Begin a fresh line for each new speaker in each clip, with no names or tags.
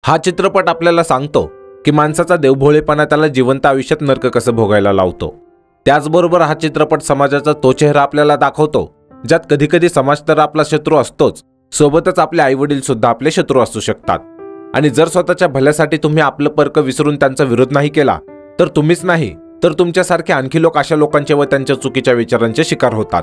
हा चित्रपट आपल्याला सांगतो की माणसाचा देवभोळेपणा त्याला जिवंत आयुष्यात नरक कसं भोगायला लावतो। त्याचबरोबर हा चित्रपट समाजाचा तो चेहरा आपल्याला दाखवतो ज्यात कधीकधी समाज तर आपला शत्रू असतोच, सोबतच आपले आईवडील सुद्धा आपले शत्रू असू शकतात। आणि जर स्वतःच्या भल्यासाठी तुम्ही आपलं पर्क विसरून त्यांचा विरोध नाही केला तर तुम्हीच नाही तर तुमच्यासारखे आणखी लोक अशा लोकांचे व त्यांच्या चुकीच्या विचारांचे शिकार होतात।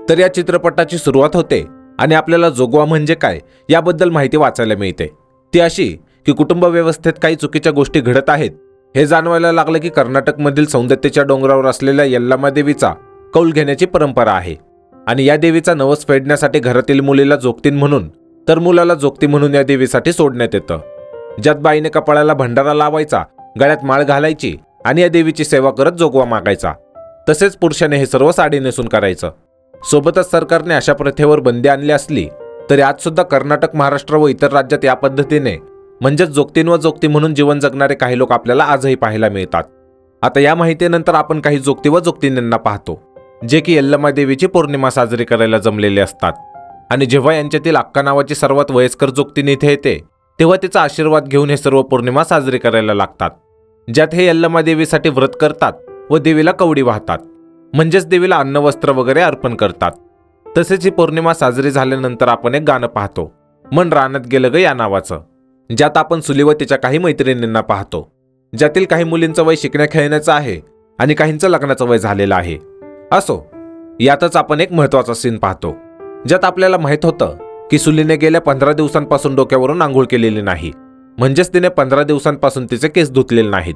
तर या चित्रपटाची सुरुवात होते आणि आपल्याला जोगवा म्हणजे काय याबद्दल माहिती वाचायला मिळते। ती अशी की कुटुंब व्यवस्थेत काही चुकीच्या गोष्टी घडत आहेत हे जाणवायला लागलं की कर्नाटकमधील सौंदत्येच्या डोंगरावर असलेल्या यल्लामा देवीचा कौल घेण्याची परंपरा आहे आणि या देवीचा नवस फेडण्यासाठी घरातील मुलीला जोगतीन म्हणून तर मुलाला जोगती म्हणून या देवीसाठी सोडण्यात येतं, ज्यात बाईने कपाळाला भंडारा लावायचा, गळ्यात माळ घालायची आणि या देवीची सेवा करत जोगवा मागायचा। तसेच पुरुषाने हे सर्व साडी नेसून करायचं। सोबतच सरकारने अशा प्रथेवर बंदी आणली असली तरी आज सुद्धा कर्नाटक, महाराष्ट्र व इतर राज्यात या पद्धतीने म्हणजेच जोगतीन व जोगती म्हणून जीवन जगणारे काही लोक आपल्याला आजही पाहायला मिळतात। आता या माहितीनंतर आपण काही जोगती व जोगतींना पाहतो जे की यल्लमा देवीची पौर्णिमा साजरी करायला जमलेले असतात आणि जेव्हा यांच्यातील अक्का नावाची सर्वात वयस्कर जोगतीन इथे येते तेव्हा तिचा आशीर्वाद घेऊन हे सर्व पौर्णिमा साजरी करायला लागतात, ज्यात हे यल्लमा देवीसाठी व्रत करतात व देवीला कवडी वाहतात, म्हणजेच देवीला अन्न वस्त्र वगैरे अर्पण करतात। तसेच ही पौर्णिमा साजरी झाल्यानंतर आपण एक गाणं पाहतो मन रानात गेलं ग या नावाचं, ज्यात आपण सुली व तिच्या काही मैत्रिणींना पाहतो, ज्यातील काही मुलींचं वय शिकण्या खेळण्याचं आहे आणि काहींचं लग्नाचं वय झालेलं आहे। असो, यातच आपण एक महत्त्वाचा सीन पाहतो ज्यात आपल्याला माहित होतं की सुलीने गेल्या 15 दिवसांपासून डोक्यावरून आंघोळ केलेली नाही, म्हणजेच तिने 15 दिवसांपासून तिचे केस धुतलेले नाहीत।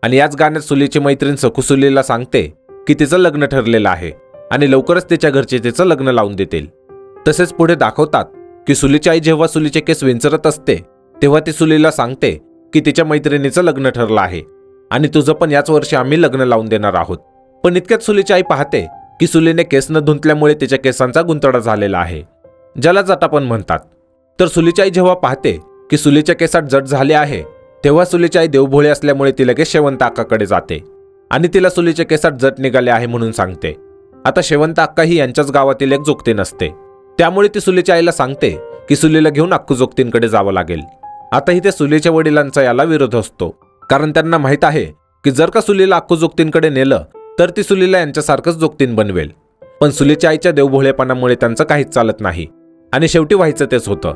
आणि याच गाण्यात सुलीची मैत्रीण सखू सुलीला सांगते की तिचं लग्न ठरलेलं आहे आणि लवकरच तिच्या घरचे तिचं लग्न लावून देतील। तसेच पुढे दाखवतात की सुलीची आई जेव्हा सुलीचे केस विंचरत असते तेव्हा ती सुलीला सांगते की तिच्या मैत्रिणीचं लग्न ठरलं आहे आणि तुझं पण याच वर्षी आम्ही लग्न लावून देणार आहोत। पण इतक्यात सुलीची आई पाहते की सुलीने केस न धुतल्यामुळे तिच्या केसांचा गुंतडा झालेला आहे, ज्याला जटापण म्हणतात। तर सुलीची आई जेव्हा पाहते की सुलीच्या केसात जट झाले आहे तेव्हा सुलीची आई देवभोळे असल्यामुळे ती लगेच शेवंत अक्काकडे जाते आणि तिला सुलीच्या केसात जट निघाले आहे म्हणून सांगते। आता शेवंत अक्का ही यांच्याच गावातील एक जोगतीन असते, त्यामुळे ती सुलीच्या आईला सांगते की सुलीला घेऊन अक्कू जोगतींकडे जावं लागेल। आता इथे सुलीच्या वडिलांचा याला विरोध असतो, कारण त्यांना माहित आहे की जर का सुलीला अक्कू जोगतींकडे नेलं तर ती सुलीला यांच्यासारखंच जोगतीन बनवेल। पण सुलीच्या आईच्या देवभोळेपणामुळे त्यांचं काहीच चालत नाही आणि शेवटी व्हायचं तेच होतं।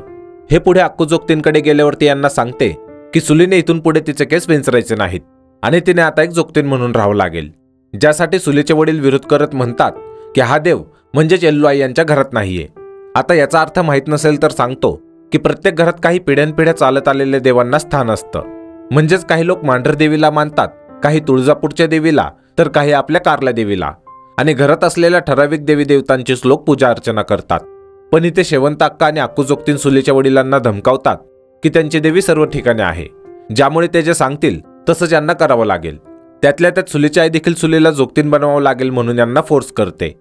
हे पुढे अक्कू जोगतींकडे गेल्यावरती यांना सांगते की सुलीने इथून पुढे तिचे केस विंचरायचे नाहीत आणि तिने आता एक जोगतीन म्हणून राहावं लागेल, ज्यासाठी सुलीचे वडील विरोध करत म्हणतात की हा देव म्हणजेच यल्लू आई यांच्या घरात नाहीये। आता याचा अर्थ माहीत नसेल तर सांगतो की प्रत्येक घरात काही पिढ्यानपिढ्या चालत आलेल्या देवांना स्थान असतं, म्हणजेच काही लोक मांढर देवीला मानतात, काही तुळजापूरच्या देवीला तर काही आपल्या कारल्या देवीला, आणि घरात असलेल्या ठराविक देवी देवतांचीच लोक पूजा अर्चना करतात। पण इथे शेवंत अक्का आणि अक्कू जोगतीन सुलीच्या वडिलांना धमकावतात की त्यांची देवी सर्व ठिकाणी आहे, ज्यामुळे ते जे सांगतील तसंच यांना करावं लागेल। त्यातल्या त्यात सुलीची आई देखील सुलीला जोगतीन बनवावं लागेल म्हणून यांना फोर्स करते,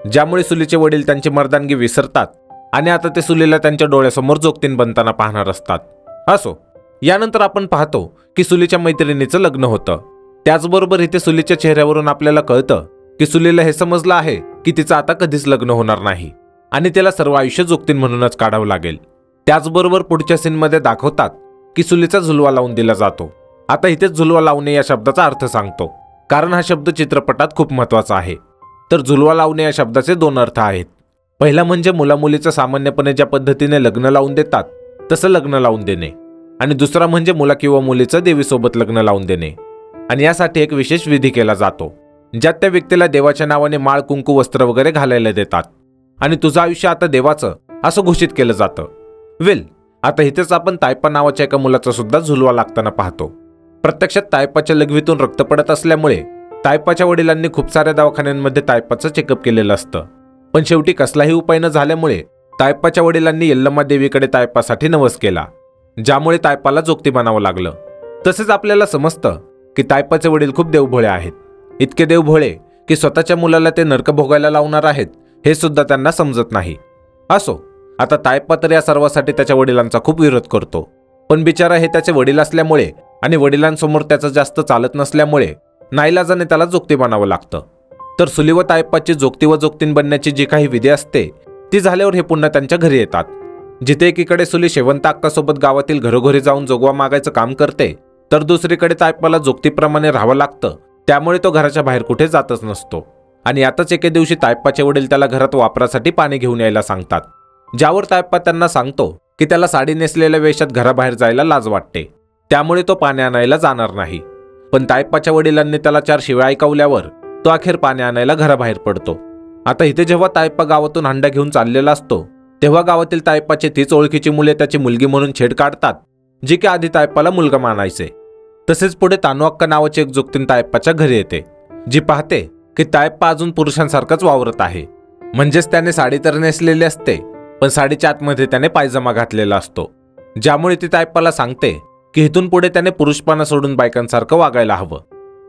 ज्यामुळे सुलीचे वडील त्यांची मर्दानगी विसरतात आणि आता ते सुलीला त्यांच्या डोळ्यासमोर जोगतीन बनताना पाहणार असतात। असो, यानंतर आपण पाहतो की सुलीच्या मैत्रिणीचं लग्न होतं। त्याचबरोबर इथे सुलीच्या चेहऱ्यावरून आपल्याला कळतं की सुलीला हे समजलं आहे की तिचं आता कधीच लग्न होणार नाही आणि तिला सर्व आयुष्य जोगतीन म्हणूनच काढावं लागेल। त्याचबरोबर पुढच्या सीनमध्ये दाखवतात की सुलीचा झुलवा लावून दिला जातो। आता इथेच झुलवा लावणे या शब्दाचा अर्थ सांगतो, कारण हा शब्द चित्रपटात खूप महत्त्वाचा आहे। तर झुलवा लावणे या शब्दाचे 2 अर्थ आहेत। पहिला म्हणजे मुलामुलीचं सामान्यपणे ज्या पद्धतीने लग्न लावून देतात तसं लग्न लावून देणे, आणि दुसरा म्हणजे मुला किंवा मुलीचं देवीसोबत लग्न लावून देणे। आणि यासाठी एक विशेष विधी केला जातो, ज्यात त्या व्यक्तीला देवाच्या नावाने माळ, कुंकू, वस्त्र वगैरे घालायला देतात आणि तुझं आयुष्य आता देवाचं असं घोषित केलं जातं। आता इथेच आपण तायप्पा नावाच्या एका मुलाचा सुद्धा झुलवा लागताना पाहतो। प्रत्यक्षात तायप्पाच्या लघवीतून रक्त पडत असल्यामुळे तायप्पाच्या वडिलांनी खूप साऱ्या दवाखान्यांमध्ये तायप्पाचं चेकअप केलेलं असतं, पण शेवटी कसलाही उपाय न झाल्यामुळे तायप्पाच्या वडिलांनी यल्लमा देवीकडे तायप्पासाठी नवस केला, ज्यामुळे तायप्पाला जोगती बनावं लागलं। तसेच आपल्याला समजतं की तायप्पाचे वडील खूप देवभोळे आहेत, इतके देवभोळे की स्वतःच्या मुलाला ते नरक भोगायला लावणार आहेत हे सुद्धा त्यांना समजत नाही। असो, आता तायप्पा तर या सर्वासाठी त्याच्या वडिलांचा खूप विरोध करतो, पण बिचारा हे त्याचे वडील असल्यामुळे आणि वडिलांसमोर त्याचं जास्त चालत नसल्यामुळे नाईलाजाने त्याला जोगती बनावं लागतं। तर सुली व तायप्पाची जोगती व जोगतीन बनण्याची जी काही विधी असते ती झाल्यावर हे पुन्हा त्यांच्या घरी येतात जिथे एकीकडे सुली शेवंत अक्कासोबत गावातील घरोघरी जाऊन जोगवा मागायचं काम करते, तर दुसरीकडे तायप्पाला जोगतीप्रमाणे राहावं लागतं. त्यामुळे तो घराच्या बाहेर कुठे जातच नसतो. आणि यातच एके दिवशी तायप्पाचे वडील त्याला घरात वापरासाठी पाणी घेऊन यायला सांगतात. ज्यावर तायप्पा त्यांना सांगतो की त्याला साडी नेसलेल्या वेशात घराबाहेर जायला लाज वाटते, त्यामुळे तो पाणी आणायला जाणार नाही. पण तायप्पाच्या वडिलांनी त्याला 4 शिव्या ऐकवल्यावर तो अखेर पाणी आणायला घराबाहेर पडतो. आता इथे जेव्हा तायप्पा गावातून हंडा घेऊन चाललेला असतो, तेव्हा गावातील तायप्पाची तीच ओळखीची मुले त्याची मुलगी म्हणून छेड काढतात, जी की आधी तायप्पाला मुलगा मानायचे. तसेच पुढे तानू अक्का नावाची एक जोगतीन तायप्पाच्या घरी येते, जी पाहते की तायप्पा अजून पुरुषांसारखंच वावरत आहे. म्हणजेच त्याने साडी तर नेसलेली असते, पण साडीच्या आतमध्ये त्याने पायजमा घातलेला असतो. ज्यामुळे ती तायप्पाला सांगते की इथून पुढे त्याने पुरुषपणा सोडून बायकांसारखं वागायला हवं.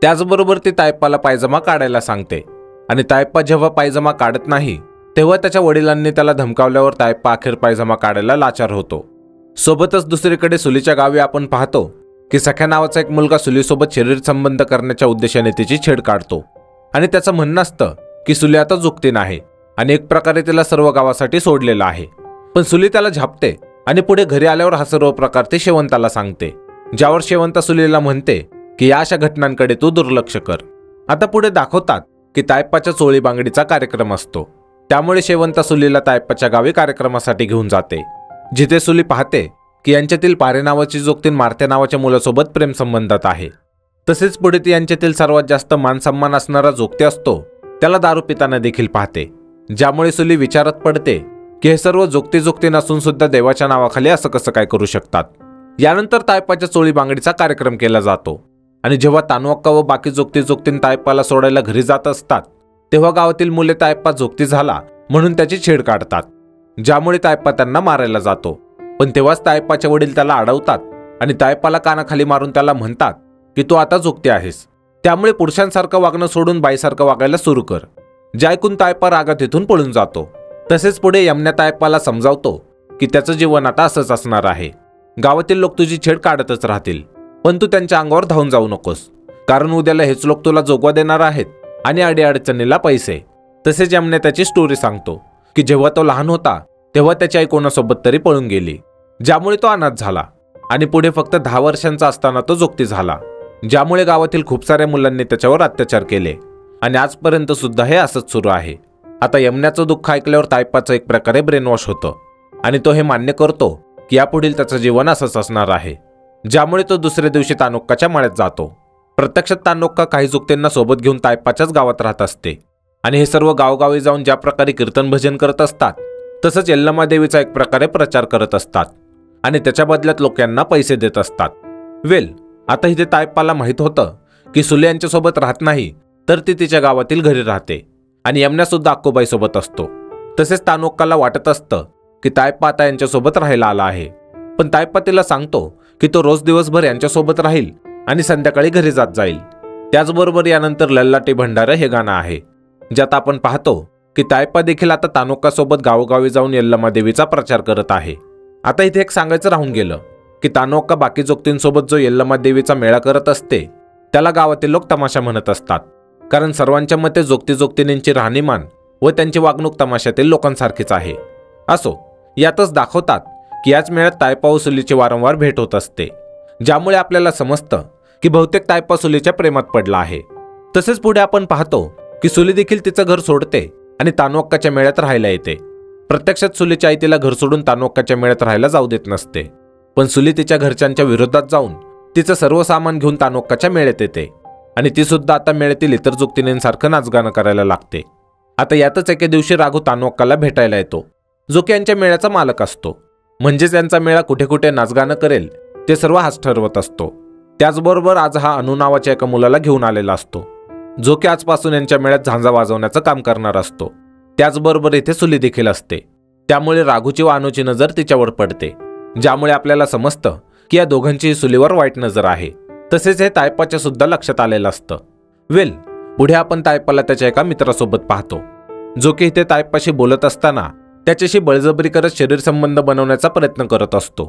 त्याचबरोबर ती तायप्पाला पायजमा काढायला सांगते. आणि तायप्पा जेव्हा पायजमा काढत नाही, तेव्हा त्याच्या वडिलांनी त्याला धमकावल्यावर तायप्पा अखेर पायजमा काढायला लाचार होतो. सोबतच दुसरीकडे सुलीच्या गावी आपण पाहतो की सख्या नावाचा एक मुलगा सुलीसोबत शरीर संबंध करण्याच्या उद्देशाने तिची छेड काढतो. आणि त्याचं म्हणणं असतं की सुली आता जुकतीन आहे आणि एक प्रकारे तिला सर्व गावासाठी सोडलेलं आहे. पण सुली त्याला झापते आणि पुढे घरी आल्यावर हा सर्व प्रकार ती शेवंताला सांगते. ज्यावर शेवंता सुलीला म्हणते की या अशा घटनांकडे तू दुर्लक्ष कर. आता पुढे दाखवतात की तायप्पाच्या चोळी बांगडीचा कार्यक्रम असतो. त्यामुळे शेवंता सुलीला तायप्पाच्या गावी कार्यक्रमासाठी घेऊन जाते, जिथे सुली पाहते की यांच्यातील पारे नावाची जोगतीन मारत्या नावाच्या मुलासोबत प्रेमसंबंधात आहे. तसेच पुढे ती यांच्यातील सर्वात जास्त मानसन्मान असणारा जोगती असतो त्याला दारू पिताना देखील पाहते. ज्यामुळे सुली विचारात पडते की हे सर्व जोगती नसून सुद्धा देवाच्या नावाखाली असं कसं काय करू शकतात. यानंतर तायप्पाच्या चोळी बांगडीचा कार्यक्रम केला जातो. आणि जेव्हा तानू अक्का व बाकी जोगतीन तायप्पाला सोडायला घरी जात असतात, तेव्हा गावातील मुले तायप्पा जोगती झाला म्हणून त्याची छेड काढतात. ज्यामुळे तायप्पा त्यांना मारायला जातो. पण तेव्हाच तायप्पाचे वडील त्याला अडवतात आणि तायप्पाला कानाखाली मारून त्याला म्हणतात की तू आता जोगती आहेस, त्यामुळे पुरुषांसारखं वागणं सोडून बाईसारखं वागायला सुरू कर. जे ऐकून तायप्पा रागात इथून पळून जातो. तसेच पुढे यमन्या तायप्पाला समजावतो की त्याचं जीवन आता असंच असणार आहे. गावातील लोक तुझी छेड काढतच राहतील, पण तू त्यांच्या अंगावर धावून जाऊ नकोस, कारण उद्याला हेच लोक तुला जोगवा देणार आहेत आणि अडीअडचणीला पैसे. तसेच यमन्या त्याची स्टोरी सांगतो की जेव्हा तो लहान होता तेव्हा त्याची आई कोणासोबत तरी पळून गेली, ज्यामुळे तो अनाथ झाला आणि पुढे फक्त 10 वर्षांचा असताना तो जोगती झाला. ज्यामुळे गावातील खूप साऱ्या मुलांनी त्याच्यावर अत्याचार केले आणि आजपर्यंत सुद्धा हे असंच सुरू आहे. आता यमन्याचं दुःख ऐकल्यावर तायप्पाचं एक प्रकारे ब्रेनवॉश होतं आणि तो हे मान्य करतो की यापुढील त्याचं जीवन असंच असणार आहे. ज्यामुळे तो दुसऱ्या दिवशी तानू अक्काच्या मळ्यात जातो. प्रत्यक्षात तानू अक्का काही जोगत्यांना सोबत घेऊन तायप्पाच्याच गावात राहत असते आणि हे सर्व गावगावी जाऊन ज्या प्रकारे कीर्तन भजन करत असतात, तसंच यल्लमा देवीचा एक प्रकारे प्रचार करत असतात आणि त्याच्या बदल्यात लोक यांना पैसे देत असतात. आता इथे तायप्पाला माहित होतं की सुले यांच्यासोबत राहत नाही, तर ती तिच्या गावातील घरी राहते आणि यमन्या सुद्धा अक्कोबाई सोबत असतो. तसेच तानू अक्काला वाटत असतं की तायप्पा आता यांच्यासोबत राहायला आला आहे. पण तायप्पा तिला सांगतो की तो रोज दिवसभर यांच्यासोबत राहील आणि संध्याकाळी घरी जात जाईल. त्याचबरोबर यानंतर लल्लाटी भंडारा हे गाणं आहे, ज्यात आपण पाहतो की तायप्पा देखील आता तानू अक्कासोबत गावोगावी जाऊन यल्लमा देवीचा प्रचार करत आहे. आता इथे एक सांगायचं राहून गेलं की तानू अक्का बाकी जोगतींसोबत जो यल्लमा देवीचा मेळा करत असते त्याला गावातील लोक तमाशा म्हणत असतात, कारण सर्वांच्या मते जोगतींची राहणीमान व त्यांची वागणूक तमाशातील लोकांसारखीच आहे. असो, यातच दाखवतात की याच मेळ्यात तायप्पा व सुलीची वारंवार भेट होत असते, ज्यामुळे आपल्याला समजतं की बहुतेक तायप्पा सुलीच्या प्रेमात पडला आहे. तसेच पुढे आपण पाहतो की सुली देखील तिचं घर सोडते आणि तानू अक्काच्या मेळ्यात राहायला येते. प्रत्यक्षात सुलीची आई तिला घर सोडून तानू अक्काच्या मेळ्यात राहायला जाऊ देत नसते, पण सुली तिच्या घरच्यांच्या विरोधात जाऊन तिचं सर्व सामान घेऊन तानू अक्काच्या मेळ्यात येते आणि ती सुद्धा आता मेळ्यातील इतर जोगतींसारखं नाचगाणं करायला लागते. आता यातच एके दिवशी राघू तानू अक्काला भेटायला येतो, जो की यांच्या मेळ्याचा मालक असतो. म्हणजेच यांचा मेळा कुठे कुठे नाचगाणं करेल ते सर्व हाच ठरवत असतो. त्याचबरोबर आज हा अनु नावाच्या एका मुलाला घेऊन आलेला असतो, जो की आजपासून यांच्या मेळ्यात झांजा वाजवण्याचं काम करणार असतो. त्याचबरोबर इथे सुली देखील असते, त्यामुळे राघूची व अनुची नजर तिच्यावर पडते, ज्यामुळे आपल्याला समजतं की या दोघांचीही सुलीवर वाईट नजर आहे. तसेच हे तायप्पाच्या सुद्धा लक्षात आलेलं असतं. पुढे आपण तायप्पाला त्याच्या एका मित्रासोबत पाहतो, जो की इथे तायप्पाशी बोलत असताना त्याच्याशी बळजबरी करत शरीर संबंध बनवण्याचा प्रयत्न करत असतो.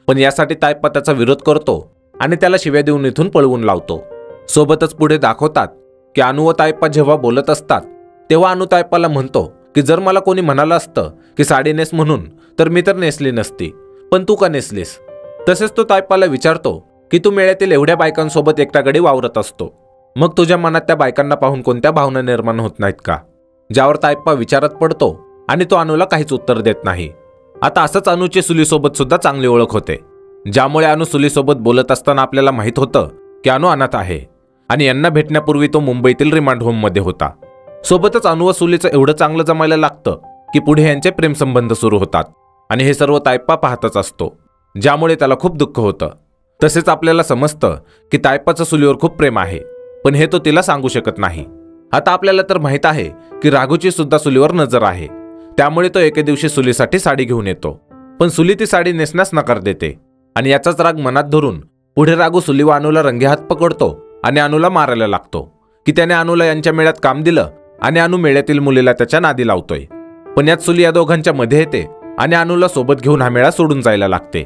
पण यासाठी तायप्पा त्याचा विरोध करतो आणि त्याला शिव्या देऊन इथून पळवून लावतो. सोबतच पुढे दाखवतात की अनु व तायप्पा जेव्हा बोलत असतात तेव्हा अनु तायप्पाला म्हणतो की जर मला कोणी म्हणालं असतं की साडी नेस म्हणून, तर मी तर नेसली नसती, पण तू का नेसलीस? तसेच तो तायप्पाला विचारतो की तू मेळ्यातील एवढ्या बायकांसोबत एकट्याकडे वावरत असतो, मग तुझ्या मनात त्या बायकांना पाहून कोणत्या भावना निर्माण होत नाहीत का? ज्यावर तायप्पा विचारात पडतो आणि तो अनुला काहीच उत्तर देत नाही. आता असंच अनुची सुलीसोबत सुद्धा चांगली ओळख होते, ज्यामुळे अनु सुलीसोबत बोलत असताना आपल्याला माहीत होतं की अनु अनाथ आहे आणि यांना भेटण्यापूर्वी तो मुंबईतील रिमांड होममध्ये होता. सोबतच अनु व सुलीचं एवढं चांगलं जमायला लागतं की पुढे यांचे प्रेमसंबंध सुरू होतात आणि हे सर्व तायप्पा पाहतच असतो, ज्यामुळे त्याला खूप दुःख होतं. तसेच आपल्याला समजतं की तायप्पाचं सुलीवर खूप प्रेम आहे, पण हे तो तिला सांगू शकत नाही. आता आपल्याला तर माहीत आहे की राघूची सुद्धा सुलीवर नजर आहे, त्यामुळे तो एके दिवशी सुलीसाठी साडी घेऊन येतो, पण सुली ती साडी नेसण्यास नकार देते आणि याचाच राग मनात धरून पुढे राघू सुली व अनुला रंगेहात पकडतो आणि अनुला मारायला लागतो की त्याने अनुला यांच्या मेळ्यात काम दिलं आणि अनु मेळ्यातील मुलीला त्याच्या नादी लावतोय. पण यात सुली या दोघांच्या मध्ये येते आणि अनुला सोबत घेऊन हा मेळा सोडून जायला लागते.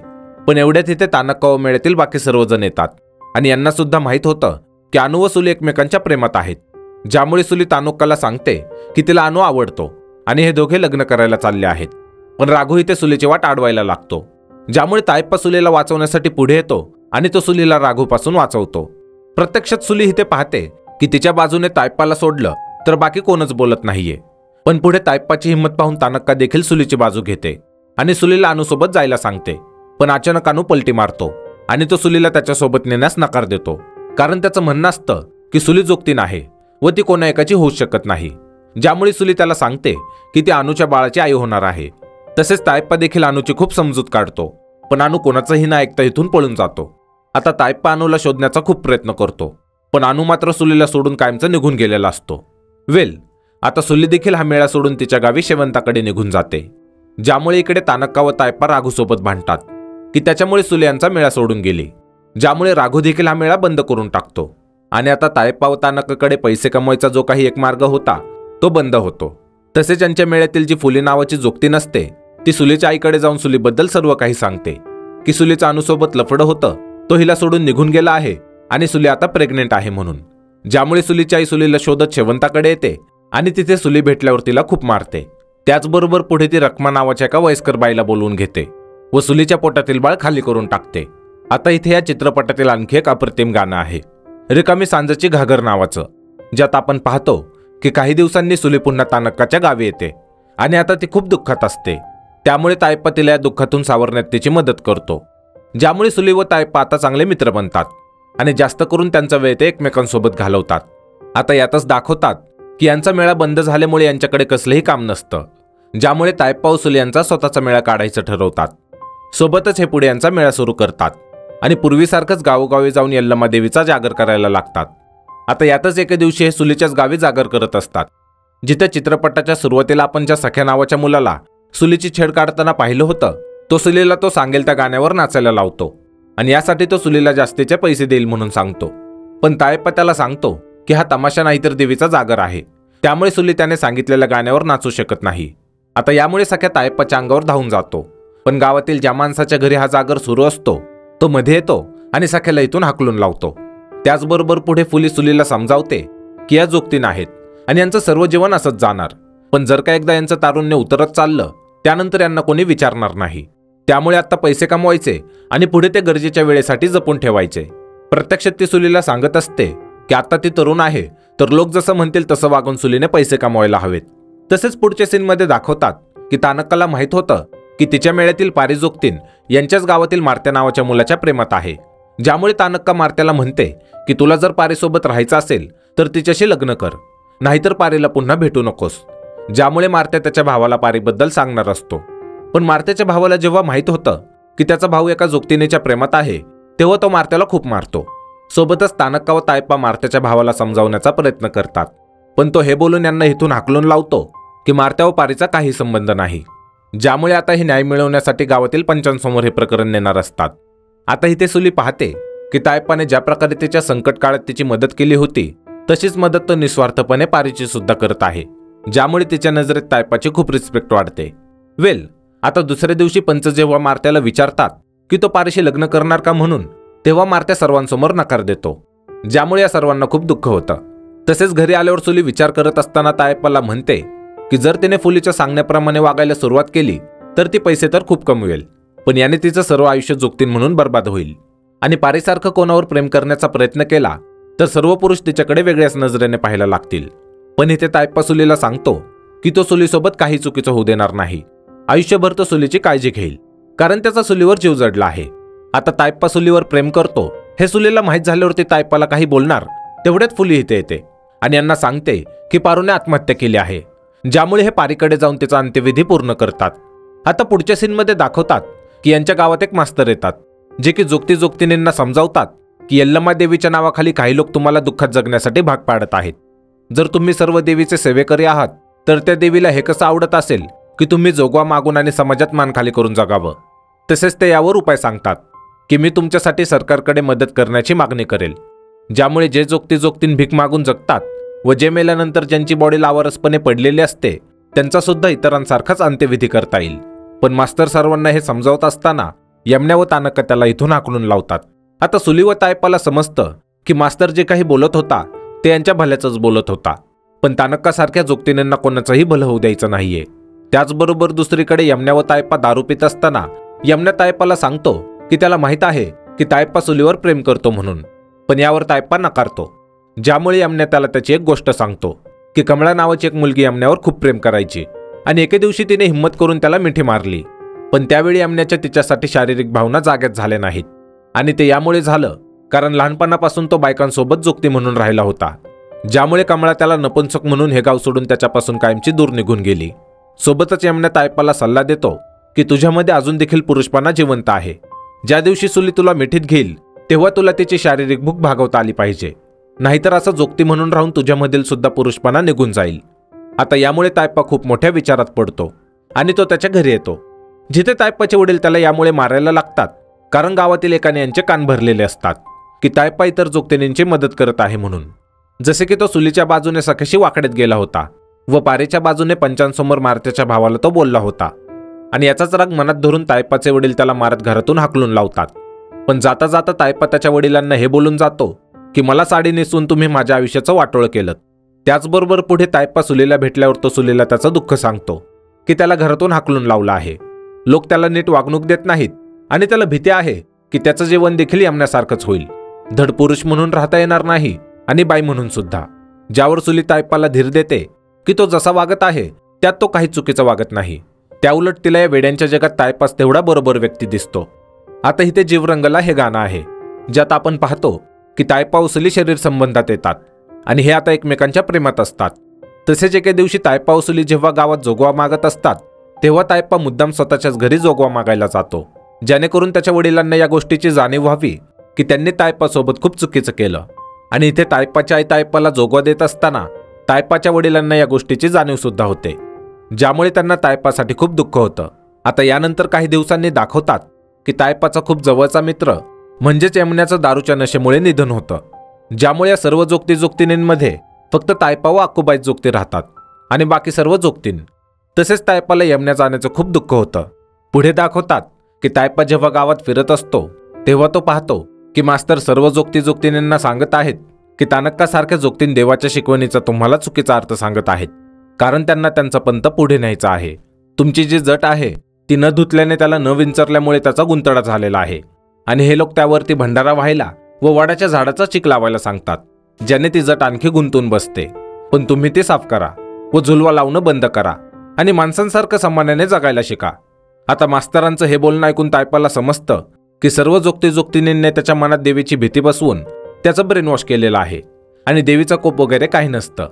पण एवढ्यात इथे तानक्का व मेळ्यातील बाकी सर्वजण येतात आणि यांना सुद्धा माहीत होतं की अनु व सुली एकमेकांच्या प्रेमात आहेत, ज्यामुळे सुली तानुक्काला सांगते की तिला अनु आवडतो आणि हे दोघे लग्न करायला चालले आहेत. पण राघू इथे सुलीची वाट अडवायला लागतो, ज्यामुळे तायप्पा सुलीला वाचवण्यासाठी पुढे येतो आणि तो सुलीला राघूपासून वाचवतो. प्रत्यक्षात सुली इथे पाहते की तिच्या बाजूने तायप्पाला सोडलं तर बाकी कोणच बोलत नाहीये, पण पुढे तायप्पाची हिंमत पाहून तानक्का देखील सुलीची बाजू घेते आणि सुलीला अनुसोबत जायला सांगते. पण अचानक अनु पलटी मारतो आणि तो सुलीला त्याच्यासोबत नेण्यास नकार देतो, कारण त्याचं म्हणणं असतं की सुली जोगतीन आहे व ती कोणा एकाची होऊ शकत नाही, ज्यामुळे सुली त्याला सांगते की ती अनुच्या बाळाची आई होणार आहे. तसेच तायप्पा देखील अनुची खूप समजूत काढतो, पण अनु कोणाचंही न ऐकता इथून पळून जातो. आता तायप्पा अनुला शोधण्याचा खूप प्रयत्न करतो, पण अनु मात्र सुलीला सोडून कायमचा निघून गेलेला असतो. आता सुली देखील हा मेळा सोडून तिच्या गावी शेवंताकडे निघून जाते, ज्यामुळे इकडे तानक्का व तायप्पा राघूसोबत भांडतात की त्याच्यामुळे सुली यांचा मेळा सोडून गेली, ज्यामुळे राघू देखील हा मेळा बंद करून टाकतो. आणि आता तायप्पा व तानक्काकडे पैसे कमवायचा जो काही एक मार्ग होता तो बंद होतो. तसेच यांच्या मेळ्यातील जी फुली नावाची जोगती नसते ती सुलीच्या आईकडे जाऊन सुलीबद्दल सर्व काही सांगते की सुलीचं अनुसोबत लफडं होतं, तो हिला सोडून निघून गेला आहे आणि सुली आता प्रेग्नेंट आहे म्हणून, ज्यामुळे सुलीची आई सुलीला शोधत शेवंताकडे येते आणि तिथे सुली भेटल्यावर तिला खूप मारते. त्याचबरोबर पुढे ती रखमा नावाच्या एका वयस्कर बाईला बोलवून घेते व सुलीच्या पोटातील बाळ खाली करून टाकते. आता इथे या चित्रपटातील आणखी एक अप्रतिम गाणं आहे, रिकामी सांजची घागर नावाचं, ज्यात आपण पाहतो की काही दिवसांनी सुली पुन्हा तानक्काच्या गावी येते आणि आता ती खूप दुःखात असते, त्यामुळे तायप्पा तिला या दुःखातून सावरण्यात तिची मदत करतो, ज्यामुळे सुली व तायप्पा आता चांगले मित्र बनतात आणि जास्त करून त्यांचा वेळ ते एकमेकांसोबत घालवतात. आता यातच दाखवतात की यांचा मेळा बंद झाल्यामुळे यांच्याकडे कसलेही काम नसतं, ज्यामुळे तायप्पा व सुली यांचा स्वतःचा मेळा काढायचं ठरवतात. सोबतच हे पुढे यांचा मेळा सुरू करतात आणि पूर्वीसारखंच गावोगावी जाऊन यल्लमा देवीचा जागर करायला लागतात. आता यातच एके दिवशी हे सुलीच्याच गावी जागर करत असतात, जिथे चित्रपटाच्या सुरुवातीला आपण ज्या सख्या नावाच्या मुलाला सुलीची छेड काढताना पाहिलं होतं, तो सुलीला तो सांगेल त्या गाण्यावर नाचायला लावतो आणि यासाठी तो सुलीला जास्तीचे पैसे देईल म्हणून सांगतो. पण तायप्पा त्याला सांगतो की हा तमाशा नाही तर देवीचा जागर आहे, त्यामुळे सुली त्याने सांगितलेल्या गाण्यावर नाचू शकत नाही. आता यामुळे सख्या तायप्पाच्या अंगावर धावून जातो, पण गावातील ज्या माणसाच्या घरी हा जागर सुरू असतो तो मध्ये येतो आणि सख्याला इथून हाकलून लावतो. त्याचबरोबर पुढे फुली सुलीला समजावते की या जोगतीन आहेत आणि यांचं सर्व जीवन असंच जाणार, पण जर का एकदा यांचं तारुण्य उतरत चाललं त्यानंतर यांना कोणी विचारणार नाही, त्यामुळे आता पैसे कमवायचे आणि पुढे ते गरजेच्या वेळेसाठी जपून ठेवायचे. प्रत्यक्षात ती सुलीला सांगत असते की आता ती तरुण आहे तर लोक जसं म्हणतील तसं वागून सुलीने पैसे कमवायला हवेत. तसेच पुढच्या सीनमध्ये दाखवतात की तानक्काला माहीत होतं की तिच्या मेळ्यातील पारी जोगतीन यांच्याच गावातील मारत्या नावाच्या मुलाच्या प्रेमात आहे, ज्यामुळे तानक्का मारत्याला म्हणते की तुला जर पारीसोबत राहायचं असेल तर तिच्याशी लग्न कर, नाहीतर पारीला पुन्हा भेटू नकोस. ज्यामुळे मारत्या त्याच्या भावाला पारीबद्दल सांगणार असतो, पण मारत्याच्या भावाला जेव्हा माहीत होतं की त्याचा भाऊ एका जोगतीनेच्या प्रेमात आहे तेव्हा तो मारत्याला खूप मारतो. सोबतच तानक्का व तायप्पा मारत्याच्या भावाला समजावण्याचा प्रयत्न करतात, पण तो हे बोलून यांना इथून हाकलून लावतो की मारत्या व पारीचा काही संबंध नाही, ज्यामुळे आता हे न्याय मिळवण्यासाठी गावातील पंचांसमोर हे प्रकरण नेणार असतात. आता इथे सुली पाहते की तायप्पाने ज्या प्रकारे तिच्या संकट काळात तिची मदत केली होती तशीच मदत तो निस्वार्थपणे पारीची सुद्धा करत आहे, ज्यामुळे तिच्या नजरेत तायप्पाची खूप रिस्पेक्ट वाढते. आता दुसऱ्या दिवशी पंच जेव्हा मारत्याला विचारतात की तो पारीशी लग्न करणार का म्हणून, तेव्हा मारत्या सर्वांसमोर नकार देतो, ज्यामुळे या सर्वांना खूप दुःख होतं. तसेच घरी आल्यावर सुली विचार करत असताना तायप्पाला म्हणते की जर तिने फुलीच्या सांगण्याप्रमाणे वागायला सुरुवात केली तर ती पैसे तर खूप कमवेल, पण याने तिचं सर्व आयुष्य जोगतीन म्हणून बर्बाद होईल. आणि पारीसारखं कोणावर प्रेम करण्याचा प्रयत्न केला तर सर्व पुरुष तिच्याकडे वेगळ्याच नजरेने पाहायला लागतील. पण इथे तायप्पा सुलीला सांगतो की तो सुलीसोबत काही चुकीचं होऊ देणार नाही. आयुष्यभर तो सुलीची काळजी घेईल, कारण त्याचा सुलीवर जीव जडला आहे. आता तायप्पा सुलीवर प्रेम करतो हे सुलीला माहीत झाल्यावरती तायप्पाला काही बोलणार तेवढ्यात फुली इथे येते आणि यांना सांगते की पारूने आत्महत्या केली आहे, ज्यामुळे हे पारीकडे जाऊन तिचा अंत्यविधी पूर्ण करतात. आता पुढच्या सीनमध्ये दाखवतात की यांच्या गावात एक मास्तर येतात, जे की जोगतीनींना समजावतात की यल्लम्मा देवीच्या नावाखाली काही लोक तुम्हाला दुःखात जगण्यासाठी भाग पाडत आहेत. जर तुम्ही सर्व देवीचे सेवेकरी आहात तर त्या देवीला हे कसं आवडत असेल की तुम्ही जोगवा मागून आणि समाजात मान खाली करून जगावं. तसेच ते यावर उपाय सांगतात की मी तुमच्यासाठी सरकारकडे मदत करण्याची मागणी करेल, ज्यामुळे जे जोगतीन भीक मागून जगतात व जे मेल्यानंतर ज्यांची बॉडी लावारसपणे पडलेली असते त्यांचा सुद्धा इतरांसारखाच अंत्यविधी करता येईल. पण मास्तर सर्वांना हे समजावत असताना यमन्या व तानक्का त्याला इथून हाकलून लावतात. आता सुली व तायप्पाला समजतं की मास्तर जे काही बोलत होता ते यांच्या भल्याचंच बोलत होता, पण तानक्कासारख्या जोगतीनींना कोणाचंही भलं होऊ द्यायचं नाहीये. त्याचबरोबर दुसरीकडे यमन्या व तायप्पा दारू पित असताना यमन्या तायप्पाला सांगतो की त्याला माहित आहे की तायप्पा सुलीवर प्रेम करतो म्हणून, पण यावर तायप्पा नकारतो. ज्यामुळे यमन्या त्याला त्याची एक गोष्ट सांगतो की कमळा नावाची एक मुलगी यमन्यावर खूप प्रेम करायची आणि एके दिवशी तिने हिंमत करून त्याला मिठी मारली, पण त्यावेळी यमन्याच्या तिच्यासाठी शारीरिक भावना जाग्यात झाल्या नाहीत. आणि ते यामुळे झालं कारण लहानपणापासून तो बायकांसोबत जोगती म्हणून राहिला होता, ज्यामुळे कमळा त्याला नपुंसक म्हणून हे गाव सोडून त्याच्यापासून कायमची दूर निघून गेली. सोबतच यमन्या तायप्पाला सल्ला देतो की तुझ्यामध्ये अजून देखील पुरुषपणा जिवंत आहे. ज्या दिवशी सुली तुला मिठीत घेईल तेव्हा तुला तिची शारीरिक भूक भागवता आली पाहिजे, नाहीतर असं जोगती म्हणून राहून तुझ्यामधील सुद्धा पुरुषपणा निघून जाईल. आता यामुळे तायप्पा खूप मोठ्या विचारात पडतो आणि तो त्याच्या घरी येतो, जिथे तायप्पाचे वडील त्याला यामुळे मारायला लागतात कारण गावातील एकाने यांचे कान भरलेले असतात की तायप्पा इतर जोगतीनींची मदत करत आहे म्हणून. जसे की तो सुलीच्या बाजूने सखेशी वाकड्यात गेला होता व पारेच्या बाजूने पंचांसमोर मारत्याच्या भावाला तो बोलला होता, आणि याचाच राग मनात धरून तायप्पाचे वडील त्याला मारत घरातून हाकलून लावतात. पण जाता जाता तायप्पा त्याच्या वडिलांना हे बोलून जातो की मला साडी नेसून तुम्ही माझ्या आयुष्याचं वाटोळ केलं. त्याचबरोबर पुढे तायप्पा सुलीला भेटल्यावर तो सुलीला त्याचं दुःख सांगतो की त्याला घरातून हाकलून लावलं आहे, लोक त्याला नीट वागणूक देत नाहीत आणि त्याला भीती आहे की त्याचं जीवन देखील यमण्यासारखंच होईल, धड पुरुष म्हणून राहता येणार नाही आणि बाई म्हणून सुद्धा. ज्यावर सुली तायप्पाला धीर देते की तो जसा वागत आहे त्यात तो काही चुकीचं वागत नाही, त्याउलट तिला या वेड्यांच्या जगात तायप्पास तेवढा बरोबर व्यक्ती दिसतो. आता इथे जीवरंगला हे गाणं आहे, ज्यात आपण पाहतो की तायप्पा व सुली शरीर संबंधात येतात आणि हे आता एकमेकांच्या प्रेमात असतात. तसेच एके दिवशी तायप्पा व सुली जेव्हा गावात जोगवा मागत असतात तेव्हा तायप्पा मुद्दाम स्वतःच्याच घरी जोगवा मागायला जातो, जेणेकरून त्याच्या वडिलांना या गोष्टीची जाणीव व्हावी की त्यांनी तायप्पासोबत खूप चुकीचं केलं. आणि इथे तायप्पाची आई तायप्पाला जोगवा देत असताना तायप्पाच्या वडिलांना या गोष्टीची जाणीव सुद्धा होते, ज्यामुळे त्यांना तायप्पासाठी खूप दुःख होतं. आता यानंतर काही दिवसांनी दाखवतात की तायप्पाचा खूप जवळचा मित्र म्हणजेच यमन्याचं दारूच्या नशेमुळे निधन होतं, ज्यामुळे या सर्व जोगतीनींमध्ये फक्त तायप्पा व अक्कूबाईच जोगती राहतात आणि बाकी सर्व जोगतीन. तसेच तायप्पाला यमन्या जाण्याचं खूप दुःख होतं. पुढे दाखवतात की तायप्पा जेव्हा गावात फिरत असतो तेव्हा तो पाहतो की मास्तर सर्व जोगतीनींना सांगत आहेत की तानक्कासारख्या जोगतीन देवाच्या शिकवणीचा तुम्हाला चुकीचा अर्थ सांगत आहेत, कारण त्यांना त्यांचा पंथ पुढे न्यायचा आहे. तुमची जी जट आहे ती न धुतल्याने त्याला न विंचरल्यामुळे त्याचा गुंतडा झालेला आहे आणि हे लोक त्यावरती भंडारा व्हायला व वडाच्या झाडाचा चिक लावायला सांगतात, ज्याने ती जट आणखी गुंतून बसते. पण तुम्ही ते साफ करा व झुलवा लावणं बंद करा आणि माणसांसारखं सन्मानाने जगायला शिका. आता मास्तरांचं हे बोलणं ऐकून तायप्पाला समजतं की सर्व जोगतीनींनी त्याच्या मनात देवीची भीती बसवून त्याचं ब्रेनवॉश केलेलं आहे आणि देवीचा कोप वगैरे काही नसतं.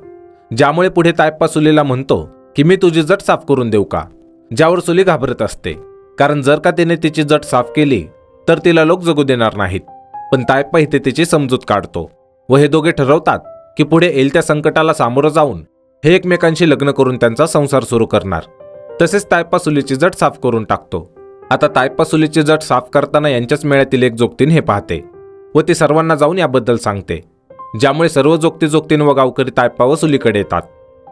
ज्यामुळे पुढे तायप्पा सुलीला म्हणतो की मी तुझी जट साफ करून देऊ का, ज्यावर सुली घाबरत असते, कारण जर का तिने तिची जट साफ केली तर तिला लोक जगू देणार नाहीत. पण तायप्पा इथे तिची समजूत काढतो व हे दोघे ठरवतात की पुढे येईल त्या संकटाला सामोरं जाऊन हे एकमेकांशी लग्न करून त्यांचा संसार सुरू करणार. तसेच तायप्पा सुलीची जट साफ करून टाकतो. आता तायप्पा सुलीची जट साफ करताना यांच्याच मेळ्यातील एक जोगतीन हे पाहते व ती सर्वांना जाऊन याबद्दल सांगते, ज्यामुळे सर्व जोगतीन व गावकरी तायप्पा व सुलीकडे येतात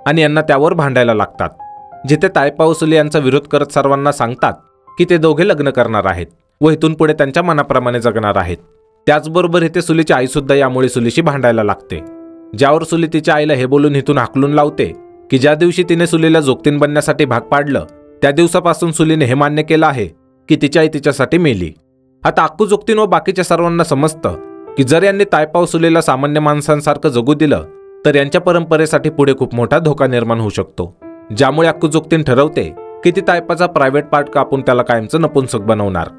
आणि यांना त्यावर भांडायला लागतात, जिथे तायप्पा व सुली यांचा विरोध करत सर्वांना सांगतात की ते दोघे लग्न करणार आहेत व इथून पुढे त्यांच्या मनाप्रमाणे जगणार आहेत. त्याचबरोबर इथे सुलीची आई सुद्धा यामुळे सुलीशी भांडायला लागते, ज्यावर सुली तिच्या आईला हे बोलून इथून हाकलून लावते की ज्या दिवशी तिने सुलीला जोगतीन बनण्यासाठी भाग पाडलं त्या दिवसापासून सुलीने हे मान्य केलं आहे की तिची आई तिच्यासाठी मेली. आता अक्कू जोगतीन व बाकीच्या सर्वांना समजतं की जर यांनी तायपा व सुलीला सामान्य माणसांसारखं जगू दिलं तर यांच्या परंपरेसाठी पुढे खूप मोठा धोका निर्माण होऊ शकतो. ज्यामुळे अक्कू जोगतीन ठरवते की ती तायपाचा प्रायव्हेट पार्ट कापून त्याला कायमचं नपुंसक बनवणार.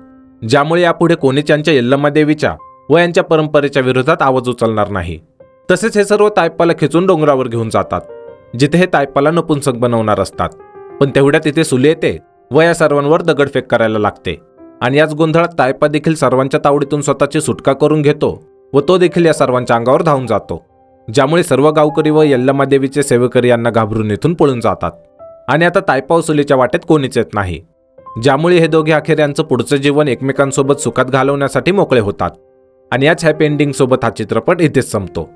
ज्यामुळे यापुढे कोणीच यांच्या यल्लमा देवीच्या व यांच्या परंपरेच्या विरोधात आवाज उचलणार नाही. तसेच हे सर्व तायपाला खेचून डोंगरावर घेऊन जातात जिथे हे तायपाला नपुंसक बनवणार असतात. पण तेवढ्या तिथे सुली येते व या सर्वांवर दगडफेक करायला लागते आणि याच गोंधळात तायपा देखील सर्वांच्या तावडीतून स्वतःची सुटका करून घेतो व तो देखील या सर्वांच्या अंगावर धावून जातो. ज्यामुळे सर्व गावकरी व यल्लमा देवीचे सेवेकरी यांना घाबरून इथून पळून जातात आणि आता तायपा व सुलीच्या वाटेत कोणीच येत नाही. ज्यामुळे हे दोघे अखेर यांचं पुढचं जीवन एकमेकांसोबत सुखात घालवण्यासाठी मोकळे होतात आणि याच हॅपी एंडिंग सोबत हा चित्रपट इथेच संपतो.